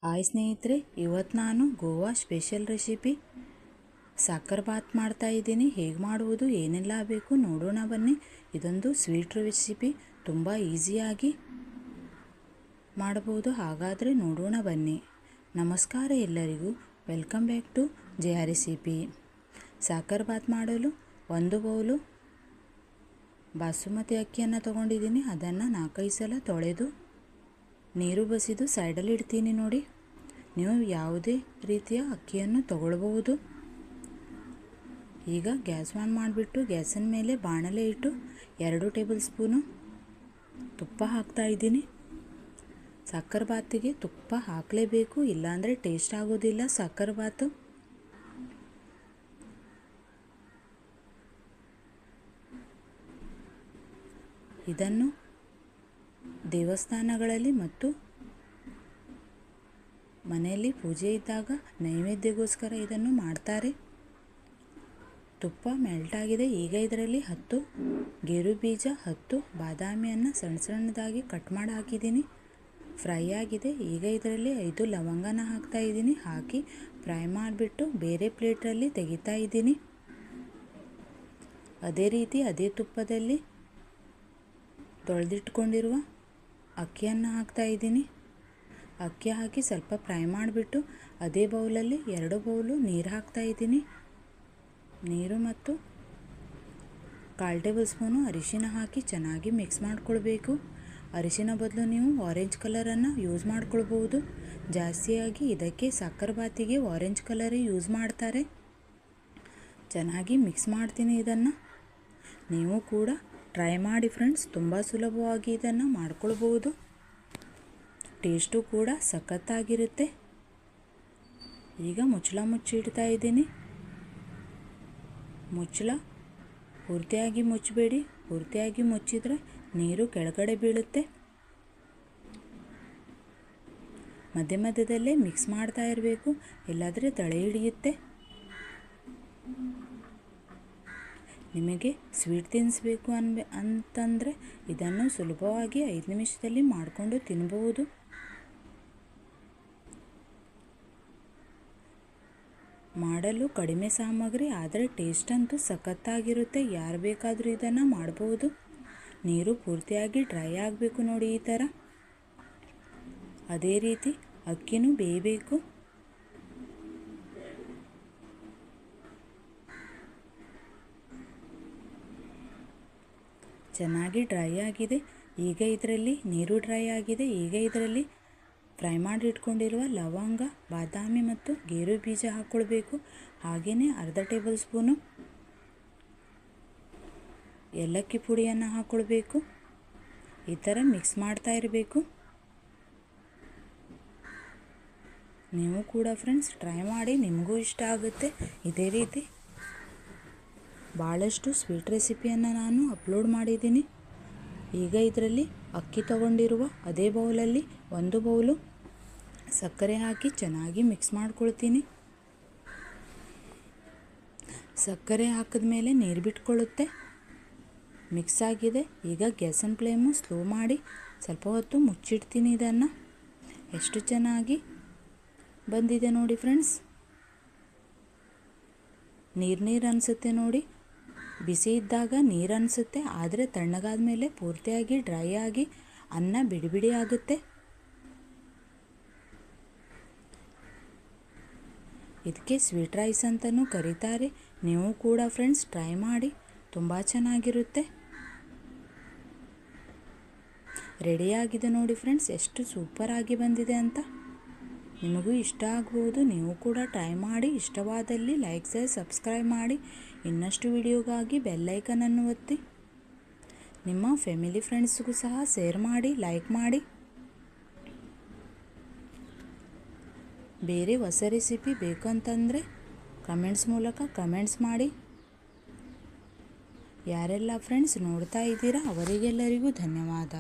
Hi ಸ್ನೇಹಿತರೆ, ಇವತ್ತು ನಾನು ಗೋವಾ ಸ್ಪೆಷಲ್ ರೆಸಿಪಿ ಸಾಕರ್ ಬಾತ್ ಮಾಡ್ತಾ ಇದ್ದೀನಿ. ಹೇಗೆ ಮಾಡುವುದು, ಏನೆಲ್ಲ ಬೇಕು ನೋಡೋಣ ಬನ್ನಿ. ಇದೊಂದು ಸ್ವೀಟ್ ರೆಸಿಪಿ, ತುಂಬ ಈಸಿಯಾಗಿ ಮಾಡಬಹುದು. ಹಾಗಾದರೆ ನೋಡೋಣ ಬನ್ನಿ. ನಮಸ್ಕಾರ ಎಲ್ಲರಿಗೂ, welcome back to Jaya recipe. ಸಾಕರ್ ಬಾತ್ ಮಾಡಲು 1 ಬೌಲು ಬಾಸುಮತಿ ಅಕ್ಕಿಯನ್ನು ತಗೊಂಡಿದ್ದೀನಿ. ಅದನ್ನು 4-5 ಸಲ ತೊಳೆದು ನೀರು ಬಸಿದು ಸೈಡಲ್ಲಿ ಇಡ್ತೀನಿ. ನೋಡಿ, ನೀವು ಯಾವುದೇ ರೀತಿಯ ಅಕ್ಕಿಯನ್ನು ತಗೊಳ್ಬಹುದು. ಈಗ ಗ್ಯಾಸ್ ಆನ್ ಮಾಡಿಬಿಟ್ಟು ಗ್ಯಾಸಿನ ಮೇಲೆ ಬಾಣಲೆ ಇಟ್ಟು 2 ಟೇಬಲ್ ಸ್ಪೂನು ತುಪ್ಪ ಹಾಕ್ತಾ ಇದ್ದೀನಿ. ಸಕ್ಕರೆ ಬಾತಿಗೆ ತುಪ್ಪ ಹಾಕಲೇಬೇಕು, ಇಲ್ಲಾಂದರೆ ಟೇಸ್ಟ್ ಆಗೋದಿಲ್ಲ ಸಕ್ಕರೆ ಬಾತು. ಇದನ್ನು ದೇವಸ್ಥಾನಗಳಲ್ಲಿ ಮತ್ತು ಮನೆಯಲ್ಲಿ ಪೂಜೆ ಇದ್ದಾಗ ನೈವೇದ್ಯಕ್ಕೋಸ್ಕರ ಇದನ್ನು ಮಾಡ್ತಾರೆ. ತುಪ್ಪ ಮೆಲ್ಟ್ ಆಗಿದೆ. ಈಗ ಇದರಲ್ಲಿ 10 ಗೇರು ಬೀಜ, 10 ಬಾದಾಮಿಯನ್ನು ಸಣ್ಣ ಸಣ್ಣದಾಗಿ ಕಟ್ ಮಾಡಿ ಹಾಕಿದ್ದೀನಿ. ಫ್ರೈ ಆಗಿದೆ. ಈಗ ಇದರಲ್ಲಿ 5 ಲವಂಗನ ಹಾಕ್ತಾ ಇದ್ದೀನಿ. ಹಾಕಿ ಫ್ರೈ ಮಾಡಿಬಿಟ್ಟು ಬೇರೆ ಪ್ಲೇಟಲ್ಲಿ ತೆಗಿತಾ ಇದ್ದೀನಿ. ಅದೇ ರೀತಿ ಅದೇ ತುಪ್ಪದಲ್ಲಿ ತೊಳೆದಿಟ್ಕೊಂಡಿರುವ ಅಕ್ಕಿಯನ್ನು ಹಾಕ್ತಾ ಇದ್ದೀನಿ. ಅಕ್ಕಿ ಹಾಕಿ ಸ್ವಲ್ಪ ಫ್ರೈ ಮಾಡಿಬಿಟ್ಟು ಅದೇ ಬೌಲಲ್ಲಿ 2 ಬೌಲು ನೀರು ಹಾಕ್ತಾ ಇದ್ದೀನಿ. ನೀರು ಮತ್ತು 1/4 ಟೇಬಲ್ ಸ್ಪೂನು ಅರಿಶಿನ ಹಾಕಿ ಚೆನ್ನಾಗಿ ಮಿಕ್ಸ್ ಮಾಡ್ಕೊಳ್ಬೇಕು. ಅರಿಶಿನ ಬದಲು ನೀವು ಆರೆಂಜ್ ಕಲರನ್ನು ಯೂಸ್ ಮಾಡ್ಕೊಳ್ಬೋದು. ಜಾಸ್ತಿಯಾಗಿ ಇದಕ್ಕೆ ಸಕ್ಕರೆ ಬಾತಿಗೆ ಆರೆಂಜ್ ಕಲರೇ ಯೂಸ್ ಮಾಡ್ತಾರೆ. ಚೆನ್ನಾಗಿ ಮಿಕ್ಸ್ ಮಾಡ್ತೀನಿ ಇದನ್ನು. ನೀವು ಕೂಡ ಟ್ರೈ ಮಾಡಿ ಫ್ರೆಂಡ್ಸ್, ತುಂಬ ಸುಲಭವಾಗಿ ಇದನ್ನು ಮಾಡ್ಕೊಳ್ಬೋದು. ಟೇಸ್ಟು ಕೂಡ ಸಖತ್ತಾಗಿರುತ್ತೆ. ಈಗ ಮುಚ್ಚಳ ಮುಚ್ಚಿಡ್ತಾ ಇದ್ದೀನಿ. ಮುಚ್ಚಳ ಪೂರ್ತಿಯಾಗಿ ಮುಚ್ಚಬೇಡಿ, ಪೂರ್ತಿಯಾಗಿ ಮುಚ್ಚಿದರೆ ನೀರು ಕೆಳಗಡೆ ಬೀಳುತ್ತೆ. ಮಧ್ಯ ಮಧ್ಯದಲ್ಲೇ ಮಿಕ್ಸ್ ಮಾಡ್ತಾ ಇರಬೇಕು, ಇಲ್ಲಾಂದರೆ ತಳೆ ಹಿಡಿಯುತ್ತೆ. ನಿಮಗೆ ಸ್ವೀಟ್ ತಿನ್ನಿಸ್ಬೇಕು ಅಂತಂದರೆ ಇದನ್ನು ಸುಲಭವಾಗಿ 5 ನಿಮಿಷದಲ್ಲಿ ಮಾಡಿಕೊಂಡು ತಿನ್ಬೋದು. ಮಾಡಲು ಕಡಿಮೆ ಸಾಮಗ್ರಿ, ಆದರೆ ಟೇಸ್ಟ್ ಅಂತೂ ಸಖತ್ತಾಗಿರುತ್ತೆ. ಯಾರು ಬೇಕಾದರೂ ಇದನ್ನು ಮಾಡ್ಬೋದು. ನೀರು ಪೂರ್ತಿಯಾಗಿ ಡ್ರೈ ಆಗಬೇಕು ನೋಡಿ, ಈ ಥರ. ಅದೇ ರೀತಿ ಅಕ್ಕಿನೂ ಬೇಯಬೇಕು. ಚೆನ್ನಾಗಿ ಡ್ರೈ ಆಗಿದೆ. ಈಗ ಇದರಲ್ಲಿ ನೀರು ಡ್ರೈ ಆಗಿದೆ. ಈಗ ಇದರಲ್ಲಿ ಫ್ರೈ ಮಾಡಿ ಇಟ್ಕೊಂಡಿರುವ ಲವಂಗ, ಬಾದಾಮಿ ಮತ್ತು ಗೇರು ಬೀಜ ಹಾಕ್ಕೊಳ್ಬೇಕು. ಹಾಗೆಯೇ 1/2 ಟೇಬಲ್ ಸ್ಪೂನು ಏಲಕ್ಕಿ ಪುಡಿಯನ್ನು ಹಾಕ್ಕೊಳ್ಬೇಕು. ಈ ಥರ ಮಿಕ್ಸ್ ಮಾಡ್ತಾ ಇರಬೇಕು. ನೀವು ಕೂಡ ಫ್ರೆಂಡ್ಸ್ ಟ್ರೈ ಮಾಡಿ, ನಿಮಗೂ ಇಷ್ಟ ಆಗುತ್ತೆ. ಇದೇ ರೀತಿ ಭಾಳಷ್ಟು ಸ್ವೀಟ್ ರೆಸಿಪಿಯನ್ನು ನಾನು ಅಪ್ಲೋಡ್ ಮಾಡಿದ್ದೀನಿ. ಈಗ ಇದರಲ್ಲಿ ಅಕ್ಕಿ ತಗೊಂಡಿರುವ ಅದೇ ಬೌಲಲ್ಲಿ 1 ಬೌಲು ಸಕ್ಕರೆ ಹಾಕಿ ಚೆನ್ನಾಗಿ ಮಿಕ್ಸ್ ಮಾಡ್ಕೊಳ್ತೀನಿ. ಸಕ್ಕರೆ ಹಾಕಿದ ಮೇಲೆ ನೀರು ಬಿಟ್ಕೊಳ್ಳುತ್ತೆ. ಮಿಕ್ಸ್ ಆಗಿದೆ. ಈಗ ಗ್ಯಾಸನ್ ಫ್ಲೇಮು ಸ್ಲೋ ಮಾಡಿ ಸ್ವಲ್ಪ ಹೊತ್ತು ಮುಚ್ಚಿಡ್ತೀನಿ ಇದನ್ನು. ಎಷ್ಟು ಚೆನ್ನಾಗಿ ಬಂದಿದೆ ನೋಡಿ ಫ್ರೆಂಡ್ಸ್. ನೀರು ಅನಿಸುತ್ತೆ ನೋಡಿ. ಬಿಸಿ ಇದ್ದಾಗ ನೀರು ಅನಿಸುತ್ತೆ, ಆದರೆ ತಣ್ಣಗಾದ ಮೇಲೆ ಪೂರ್ತಿಯಾಗಿ ಡ್ರೈ ಆಗಿ ಅನ್ನ ಬಿಡಿ ಬಿಡಿ ಆಗುತ್ತೆ. ಇದಕ್ಕೆ ಸ್ವೀಟ್ ರೈಸ್ ಅಂತಲೂ ಕರೀತಾರೆ. ನೀವು ಕೂಡ ಫ್ರೆಂಡ್ಸ್ ಟ್ರೈ ಮಾಡಿ, ತುಂಬ ಚೆನ್ನಾಗಿರುತ್ತೆ. ರೆಡಿಯಾಗಿದೆ ನೋಡಿ ಫ್ರೆಂಡ್ಸ್, ಎಷ್ಟು ಸೂಪರಾಗಿ ಬಂದಿದೆ ಅಂತ. ನಿಮಗೂ ಇಷ್ಟ ಆಗ್ಬೋದು. ನೀವು ಕೂಡ ಟ್ರೈ ಮಾಡಿ. ಇಷ್ಟವಾದಲ್ಲಿ ಲೈಕ್, ಶೇರ್, ಸಬ್ಸ್ಕ್ರೈಬ್ ಮಾಡಿ. ಇನ್ನಷ್ಟು ವಿಡಿಯೋಗಾಗಿ ಬೆಲ್ಲೈಕನನ್ನು ಒತ್ತಿ. ನಿಮ್ಮ ಫ್ಯಾಮಿಲಿ ಫ್ರೆಂಡ್ಸ್ಗೂ ಸಹ ಶೇರ್ ಮಾಡಿ, ಲೈಕ್ ಮಾಡಿ. ಬೇರೆ ಹೊಸ ರೆಸಿಪಿ ಬೇಕು ಅಂತಂದರೆ ಕಮೆಂಟ್ಸ್ ಮೂಲಕ ಕಮೆಂಟ್ಸ್ ಮಾಡಿ. ಯಾರೆಲ್ಲ ಫ್ರೆಂಡ್ಸ್ ನೋಡ್ತಾ ಇದ್ದೀರಾ ಅವರಿಗೆಲ್ಲರಿಗೂ ಧನ್ಯವಾದ.